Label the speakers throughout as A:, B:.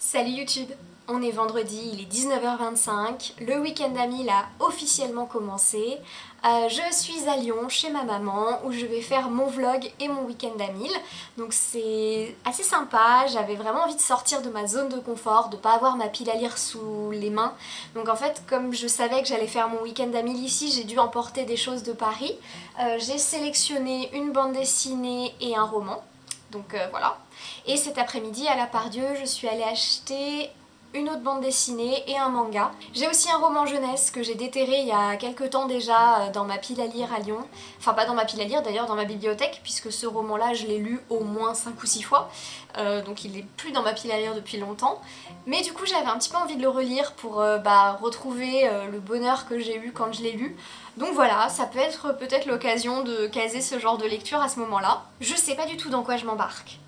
A: Salut YouTube, on est vendredi, il est 19h25, le week-end Amil a officiellement commencé. Je suis à Lyon chez ma maman où je vais faire mon vlog et mon week-end Amil. Donc c'est assez sympa, j'avais vraiment envie de sortir de ma zone de confort, de pas avoir ma pile à lire sous les mains. Donc en fait comme je savais que j'allais faire mon week-end Amil ici, j'ai dû emporter des choses de Paris. J'ai sélectionné une bande dessinée et un roman. Donc voilà. Et cet après-midi à la Pardieu, je suis allée acheter une autre bande dessinée et un manga. J'ai aussi un roman jeunesse que j'ai déterré il y a quelques temps déjà dans ma pile à lire à Lyon. Enfin pas dans ma pile à lire d'ailleurs, dans ma bibliothèque, puisque ce roman-là je l'ai lu au moins 5 ou 6 fois. Donc il n'est plus dans ma pile à lire depuis longtemps. Mais du coup j'avais un petit peu envie de le relire pour retrouver le bonheur que j'ai eu quand je l'ai lu. Donc voilà, ça peut être peut-être l'occasion de caser ce genre de lecture à ce moment-là. Je sais pas du tout dans quoi je m'embarque.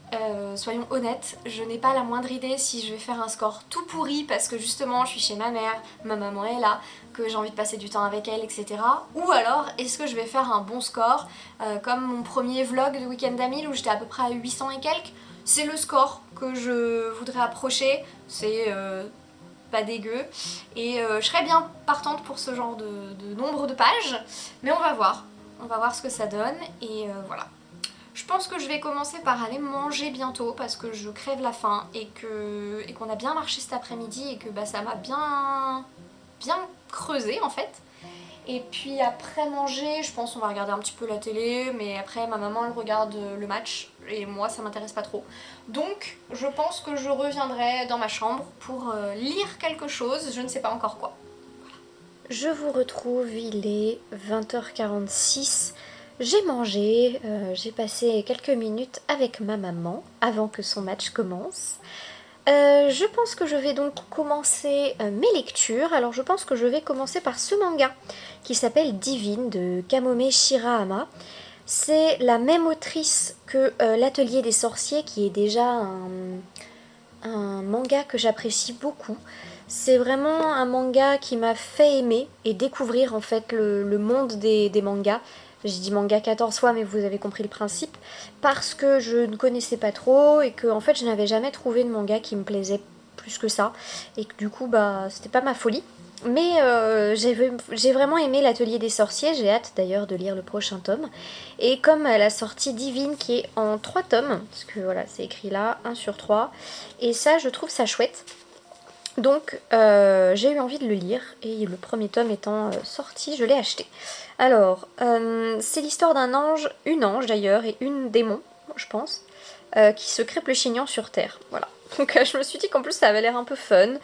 A: Soyons honnêtes, je n'ai pas la moindre idée si je vais faire un score tout pourri parce que justement je suis chez ma mère, ma maman est là, que j'ai envie de passer du temps avec elle, etc. Ou alors est-ce que je vais faire un bon score comme mon premier vlog de Week-end d'Amil où j'étais à peu près à 800 et quelques. C'est le score que je voudrais approcher, c'est pas dégueu. Et je serais bien partante pour ce genre de nombre de pages, mais on va voir. On va voir ce que ça donne et voilà. Je pense que je vais commencer par aller manger bientôt parce que je crève la faim et qu'on a bien marché cet après-midi et que ça m'a bien creusé en fait. Et puis après manger, je pense qu'on va regarder un petit peu la télé, mais après ma maman elle regarde le match et moi ça m'intéresse pas trop. Donc je pense que je reviendrai dans ma chambre pour lire quelque chose, je ne sais pas encore quoi. Je vous retrouve, il est 20h46. J'ai mangé, j'ai passé quelques minutes avec ma maman avant que son match commence. Je pense que je vais donc commencer mes lectures. Alors je pense que je vais commencer par ce manga qui s'appelle Divine de Kamome Shirahama. C'est la même autrice que L'Atelier des sorciers qui est déjà un manga que j'apprécie beaucoup. C'est vraiment un manga qui m'a fait aimer et découvrir en fait le monde des mangas. J'ai dit manga 14 fois mais vous avez compris le principe. Parce que je ne connaissais pas trop et que en fait je n'avais jamais trouvé de manga qui me plaisait plus que ça. Et que du coup c'était pas ma folie. Mais j'ai vraiment aimé l'Atelier des sorciers, j'ai hâte d'ailleurs de lire le prochain tome. Et comme elle a sorti Divine qui est en 3 tomes, parce que voilà c'est écrit là, 1/3, et ça je trouve ça chouette. Donc j'ai eu envie de le lire et le premier tome étant sorti, je l'ai acheté. Alors, c'est l'histoire d'un ange, une ange d'ailleurs, et une démon, je pense, qui se crêpe le chignon sur Terre. Voilà. Donc je me suis dit qu'en plus ça avait l'air un peu fun.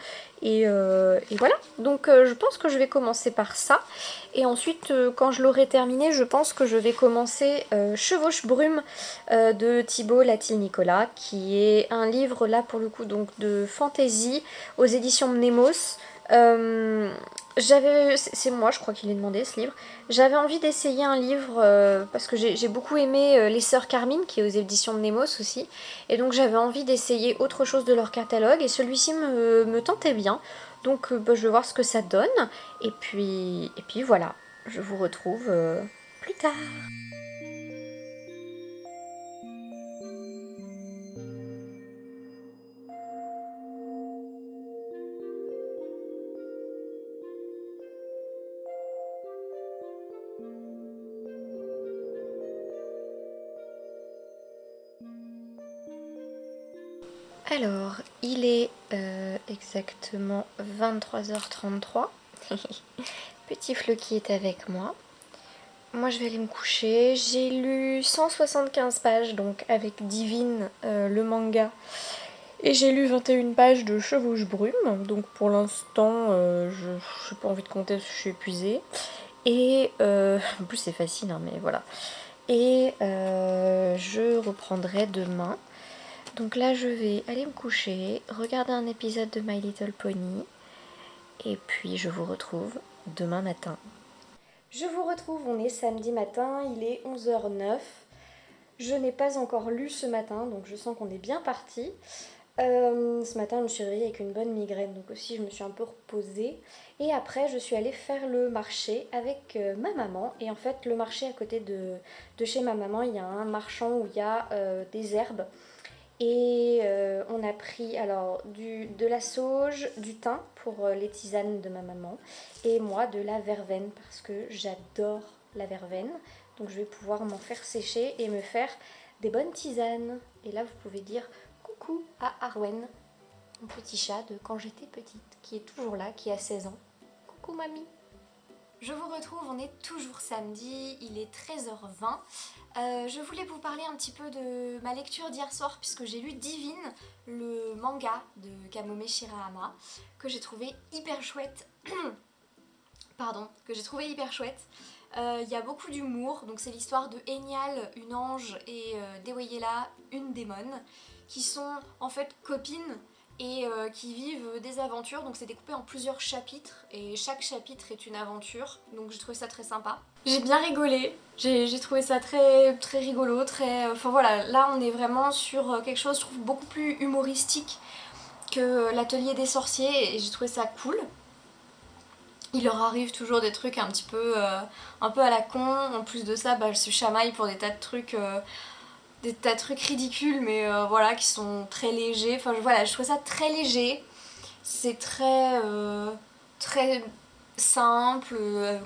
A: Et voilà. Donc je pense que je vais commencer par ça. Et ensuite, quand je l'aurai terminé, je pense que je vais commencer Chevauche Brume de Thibaut Latil-Nicolas, qui est un livre là pour le coup donc de fantasy aux éditions Mnemos. C'est moi je crois qu'il est demandé ce livre. J'avais envie d'essayer un livre parce que j'ai beaucoup aimé Les Sœurs Carmine qui est aux éditions Mnemos aussi, et donc j'avais envie d'essayer autre chose de leur catalogue et celui-ci me tentait bien, donc je vais voir ce que ça donne et puis voilà, je vous retrouve plus tard. Alors, il est exactement 23h33. Petit Fleu qui est avec moi. Moi, je vais aller me coucher. J'ai lu 175 pages, donc avec Divine, le manga. Et j'ai lu 21 pages de Chevauche Brume. Donc pour l'instant, je n'ai pas envie de compter parce que je suis épuisée. Et en plus, c'est facile, hein, mais voilà. Et je reprendrai demain. Donc là, je vais aller me coucher, regarder un épisode de My Little Pony, et puis je vous retrouve demain matin. Je vous retrouve, on est samedi matin, il est 11h09. Je n'ai pas encore lu ce matin, donc je sens qu'on est bien parti. Ce matin, je me suis réveillée avec une bonne migraine, donc aussi je me suis un peu reposée. Et après, je suis allée faire le marché avec ma maman. Et en fait, le marché à côté de chez ma maman, il y a un marchand où il y a des herbes. Et on a pris alors de la sauge, du thym pour les tisanes de ma maman et moi de la verveine parce que j'adore la verveine. Donc je vais pouvoir m'en faire sécher et me faire des bonnes tisanes. Et là vous pouvez dire coucou à Arwen, mon petit chat de quand j'étais petite, qui est toujours là, qui a 16 ans. Coucou mamie. Je vous retrouve, on est toujours samedi, il est 13h20. Je voulais vous parler un petit peu de ma lecture d'hier soir puisque j'ai lu Divine, le manga de Kamome Shirahama, que j'ai trouvé hyper chouette. Pardon, que j'ai trouvé hyper chouette. Il y a beaucoup d'humour, donc c'est l'histoire de Enial, une ange, et Deweyela, une démone, qui sont en fait copines et qui vivent des aventures. Donc c'est découpé en plusieurs chapitres et chaque chapitre est une aventure, donc j'ai trouvé ça très sympa. J'ai bien rigolé, j'ai trouvé ça très, très rigolo, très... Enfin voilà, là on est vraiment sur quelque chose je trouve beaucoup plus humoristique que l'atelier des sorciers et j'ai trouvé ça cool. Il leur arrive toujours des trucs un peu à la con. En plus de ça, elles se chamaillent pour des tas de trucs ridicules, mais voilà, qui sont très légers. Enfin voilà, je trouve ça très léger. C'est très simple.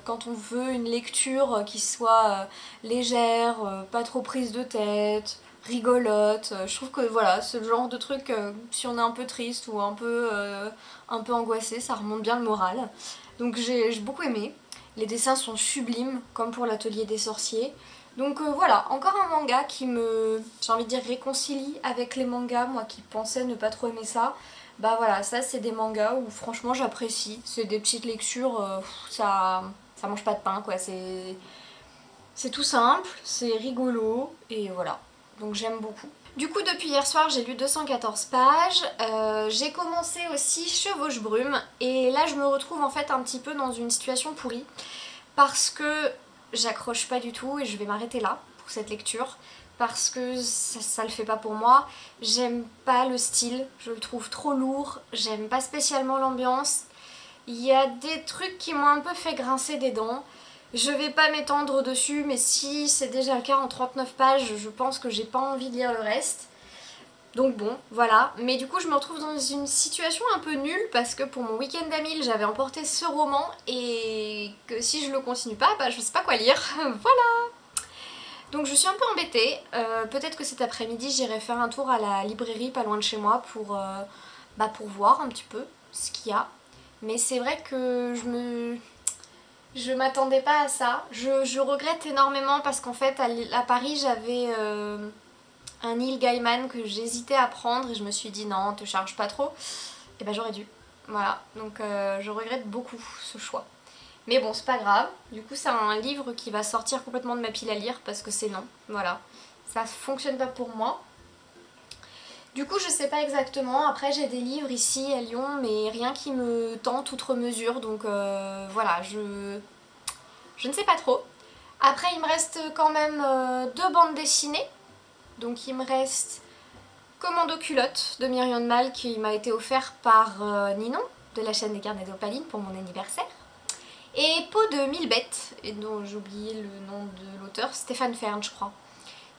A: Quand on veut une lecture qui soit légère, pas trop prise de tête, rigolote. Je trouve que voilà, c'est le genre de truc, si on est un peu triste ou un peu angoissé, ça remonte bien le moral. Donc j'ai beaucoup aimé. Les dessins sont sublimes, comme pour l'atelier des sorciers. Donc voilà, encore un manga qui me, j'ai envie de dire, réconcilie avec les mangas, moi qui pensais ne pas trop aimer ça. Bah voilà, ça c'est des mangas où franchement j'apprécie. C'est des petites lectures, ça mange pas de pain quoi. C'est tout simple, c'est rigolo et voilà. Donc j'aime beaucoup. Du coup depuis hier soir j'ai lu 214 pages, j'ai commencé aussi Chevauche Brume et là je me retrouve en fait un petit peu dans une situation pourrie parce que j'accroche pas du tout et je vais m'arrêter là pour cette lecture parce que ça le fait pas pour moi. J'aime pas le style, je le trouve trop lourd, j'aime pas spécialement l'ambiance. Il y a des trucs qui m'ont un peu fait grincer des dents. Je vais pas m'étendre dessus, mais si c'est déjà le cas en 39 pages, je pense que j'ai pas envie de lire le reste. Donc bon, voilà. Mais du coup, je me retrouve dans une situation un peu nulle parce que pour mon week-end d'Amil, j'avais emporté ce roman et que si je le continue pas, je sais pas quoi lire. Voilà. Donc je suis un peu embêtée. Peut-être que cet après-midi, j'irai faire un tour à la librairie pas loin de chez moi pour voir un petit peu ce qu'il y a. Mais c'est vrai que je m'attendais pas à ça. Je regrette énormément parce qu'en fait à Paris j'avais un Neil Gaiman que j'hésitais à prendre et je me suis dit non, te charge pas trop. Et ben j'aurais dû. Voilà, donc je regrette beaucoup ce choix. Mais bon, c'est pas grave. Du coup, c'est un livre qui va sortir complètement de ma pile à lire parce que c'est non. Voilà, ça fonctionne pas pour moi. Du coup, je sais pas exactement. Après, j'ai des livres ici à Lyon, mais rien qui me tente outre mesure. Donc voilà, je ne sais pas trop. Après, il me reste quand même 2 bandes dessinées. Donc il me reste Commando Culotte de Myriam Mal qui m'a été offert par Ninon de la chaîne des carnets d'Opaline pour mon anniversaire. Et Peau de 1000 bêtes, et dont j'ai oublié le nom de l'auteur, Stéphane Fern je crois,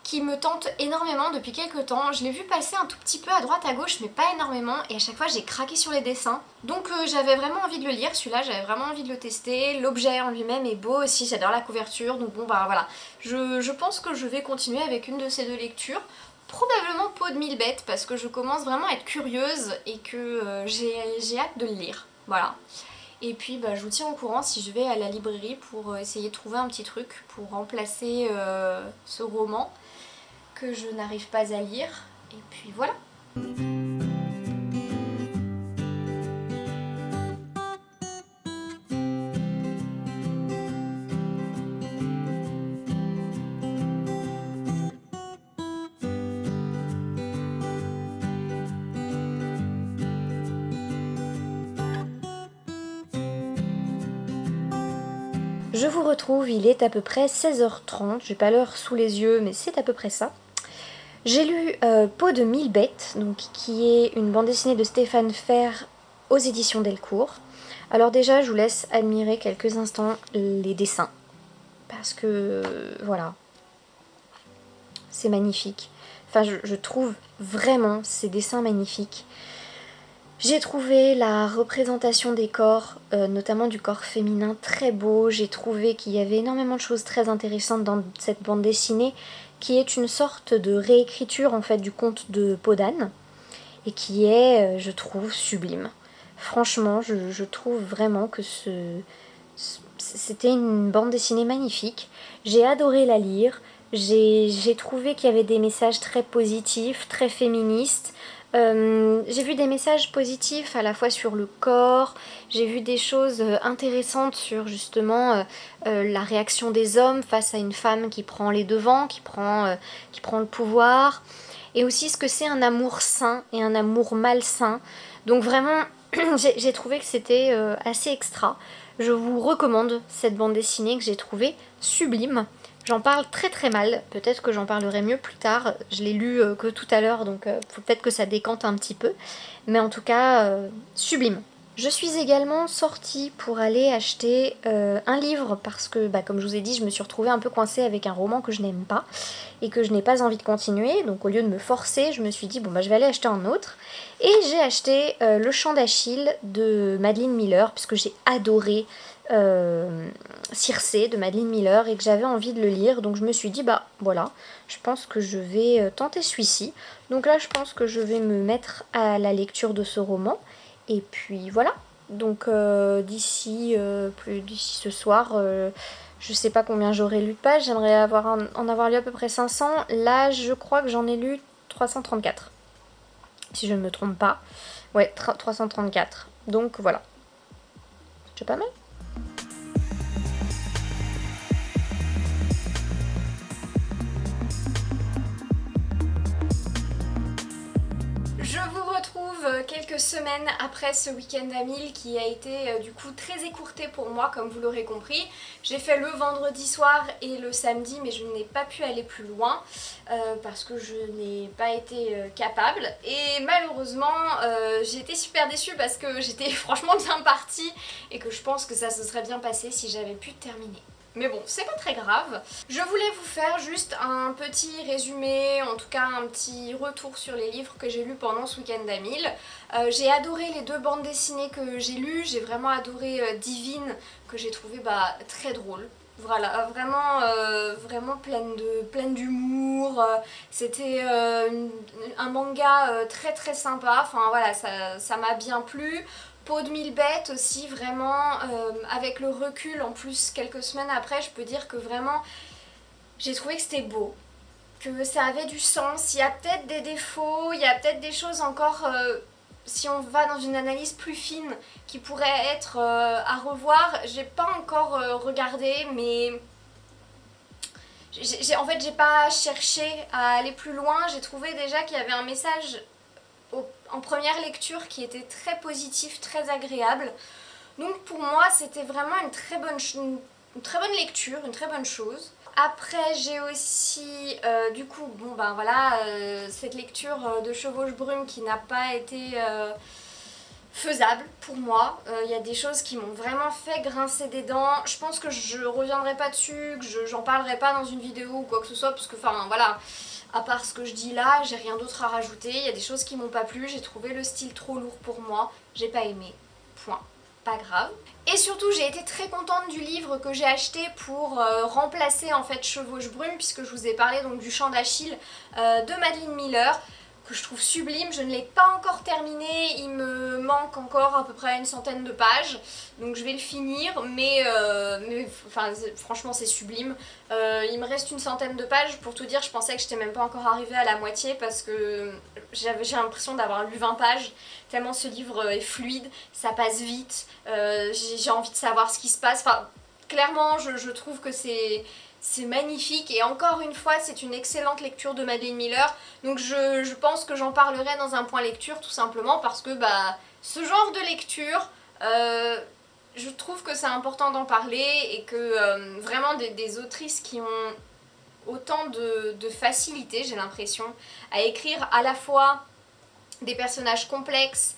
A: qui me tente énormément depuis quelques temps. Je l'ai vu passer un tout petit peu à droite à gauche mais pas énormément et à chaque fois j'ai craqué sur les dessins. Donc j'avais vraiment envie de le lire, celui-là j'avais vraiment envie de le tester. L'objet en lui-même est beau aussi, j'adore la couverture, donc bon bah voilà. Je pense que je vais continuer avec une de ces 2 lectures. Probablement Peau de 1000 bêtes parce que je commence vraiment à être curieuse et que j'ai hâte de le lire. Voilà. Et puis je vous tiens au courant si je vais à la librairie pour essayer de trouver un petit truc pour remplacer ce roman que je n'arrive pas à lire. Et puis voilà. Je vous retrouve, il est à peu près 16h30, j'ai pas l'heure sous les yeux mais c'est à peu près ça. J'ai lu Peau de 1000 bêtes, donc, qui est une bande dessinée de Stéphane Fern aux éditions Delcourt. Alors déjà, je vous laisse admirer quelques instants les dessins, parce que voilà, c'est magnifique. Enfin, je trouve vraiment ces dessins magnifiques. J'ai trouvé la représentation des corps, notamment du corps féminin, très beau. J'ai trouvé qu'il y avait énormément de choses très intéressantes dans cette bande dessinée, qui est une sorte de réécriture en fait du conte de Peau d'âne, et qui est, je trouve, sublime. Franchement, je trouve vraiment que c'était une bande dessinée magnifique. J'ai adoré la lire. J'ai trouvé qu'il y avait des messages très positifs, très féministes. J'ai vu des messages positifs à la fois sur le corps, j'ai vu des choses intéressantes sur justement la réaction des hommes face à une femme qui prend les devants, qui prend le pouvoir, et aussi ce que c'est un amour sain et un amour malsain. Donc vraiment, j'ai trouvé que c'était assez extra. Je vous recommande cette bande dessinée que j'ai trouvée sublime. J'en parle très très mal, peut-être que j'en parlerai mieux plus tard, je l'ai lu que tout à l'heure, donc faut peut-être que ça décante un petit peu, mais en tout cas, sublime. Je suis également sortie pour aller acheter un livre parce que, comme je vous ai dit, je me suis retrouvée un peu coincée avec un roman que je n'aime pas et que je n'ai pas envie de continuer, donc au lieu de me forcer, je me suis dit, je vais aller acheter un autre. Et j'ai acheté Le Chant d'Achille de Madeline Miller, puisque j'ai adoré Circé de Madeline Miller et que j'avais envie de le lire, donc je me suis dit voilà, je pense que je vais tenter celui-ci. Donc là je pense que je vais me mettre à la lecture de ce roman et puis voilà. Donc d'ici ce soir, je sais pas combien j'aurai lu de pages, j'aimerais en avoir lu à peu près 500. Là je crois que j'en ai lu 334, si je ne me trompe pas. Ouais, 334. Donc voilà. C'est pas mal. Je vous retrouve quelques semaines après ce week-end à 1000 qui a été du coup très écourté pour moi, comme vous l'aurez compris. J'ai fait le vendredi soir et le samedi, mais je n'ai pas pu aller plus loin parce que je n'ai pas été capable. Et malheureusement, j'ai été super déçue parce que j'étais franchement bien partie et que je pense que ça se serait bien passé si j'avais pu terminer. Mais bon, c'est pas très grave. Je voulais vous faire juste un petit résumé, en tout cas un petit retour sur les livres que j'ai lus pendant ce week-end à 1000. J'ai adoré les 2 bandes dessinées que j'ai lues. J'ai vraiment adoré Divine, que j'ai trouvé très drôle. Voilà, vraiment pleine d'humour. C'était un manga très très sympa. Enfin voilà, ça m'a bien plu. Peau de mille bêtes aussi, vraiment, avec le recul, en plus quelques semaines après, je peux dire que vraiment, j'ai trouvé que c'était beau, que ça avait du sens. Il y a peut-être des défauts, il y a peut-être des choses encore, si on va dans une analyse plus fine, qui pourraient être à revoir. J'ai pas encore regardé, mais en fait j'ai pas cherché à aller plus loin. J'ai trouvé déjà qu'il y avait un message en première lecture qui était très positif, très agréable. Donc pour moi c'était vraiment une très bonne lecture, une très bonne chose. Après j'ai aussi du coup cette lecture de Chevauche Brume qui n'a pas été faisable pour moi. Il y a des choses qui m'ont vraiment fait grincer des dents. Je pense que je reviendrai pas dessus, que j'en parlerai pas dans une vidéo ou quoi que ce soit, parce que à part ce que je dis là, j'ai rien d'autre à rajouter. Il y a des choses qui m'ont pas plu, j'ai trouvé le style trop lourd pour moi, j'ai pas aimé. Point. Pas grave. Et surtout j'ai été très contente du livre que j'ai acheté pour remplacer en fait Chevauche Brume, puisque je vous ai parlé donc du Chant d'Achille de Madeline Miller, que je trouve sublime. Je ne l'ai pas encore terminé, il me manque encore à peu près une centaine de pages, donc je vais le finir, mais franchement c'est sublime. Il me reste une centaine de pages, pour tout dire je pensais que j'étais même pas encore arrivée à la moitié parce que j'ai l'impression d'avoir lu 20 pages, tellement ce livre est fluide, ça passe vite, j'ai envie de savoir ce qui se passe. Enfin, clairement je trouve que c'est magnifique et encore une fois c'est une excellente lecture de Madeline Miller, donc je pense que j'en parlerai dans un point lecture tout simplement parce que ce genre de lecture, je trouve que c'est important d'en parler et que vraiment des autrices qui ont autant de facilité, j'ai l'impression, à écrire à la fois des personnages complexes,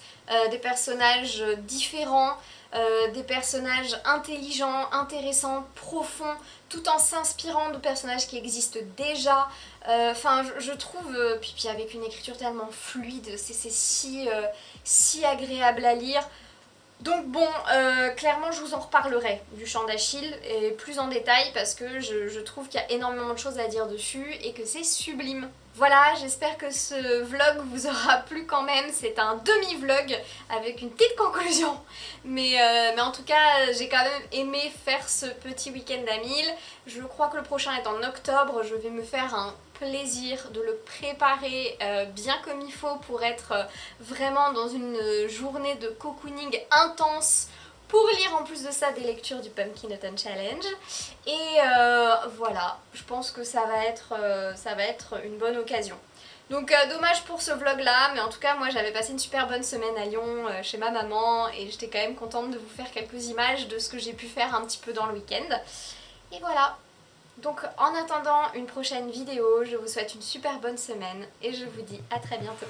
A: des personnages différents, des personnages intelligents, intéressants, profonds, tout en s'inspirant de personnages qui existent déjà. Enfin, je trouve, puis avec une écriture tellement fluide, c'est si agréable à lire. Donc bon, clairement je vous en reparlerai du Chant d'Achille et plus en détail parce que je trouve qu'il y a énormément de choses à dire dessus et que c'est sublime. Voilà, j'espère que ce vlog vous aura plu quand même, c'est un demi-vlog avec une petite conclusion. Mais en tout cas, j'ai quand même aimé faire ce petit week-end à 1000. Je crois que le prochain est en octobre, je vais me faire un plaisir de le préparer bien comme il faut pour être vraiment dans une journée de cocooning intense pour lire en plus de ça des lectures du Pumpkin Autumn Challenge. Et voilà, je pense que ça va être une bonne occasion. Donc dommage pour ce vlog là, mais en tout cas moi j'avais passé une super bonne semaine à Lyon chez ma maman et j'étais quand même contente de vous faire quelques images de ce que j'ai pu faire un petit peu dans le week-end. Et voilà. Donc en attendant une prochaine vidéo, je vous souhaite une super bonne semaine et je vous dis à très bientôt.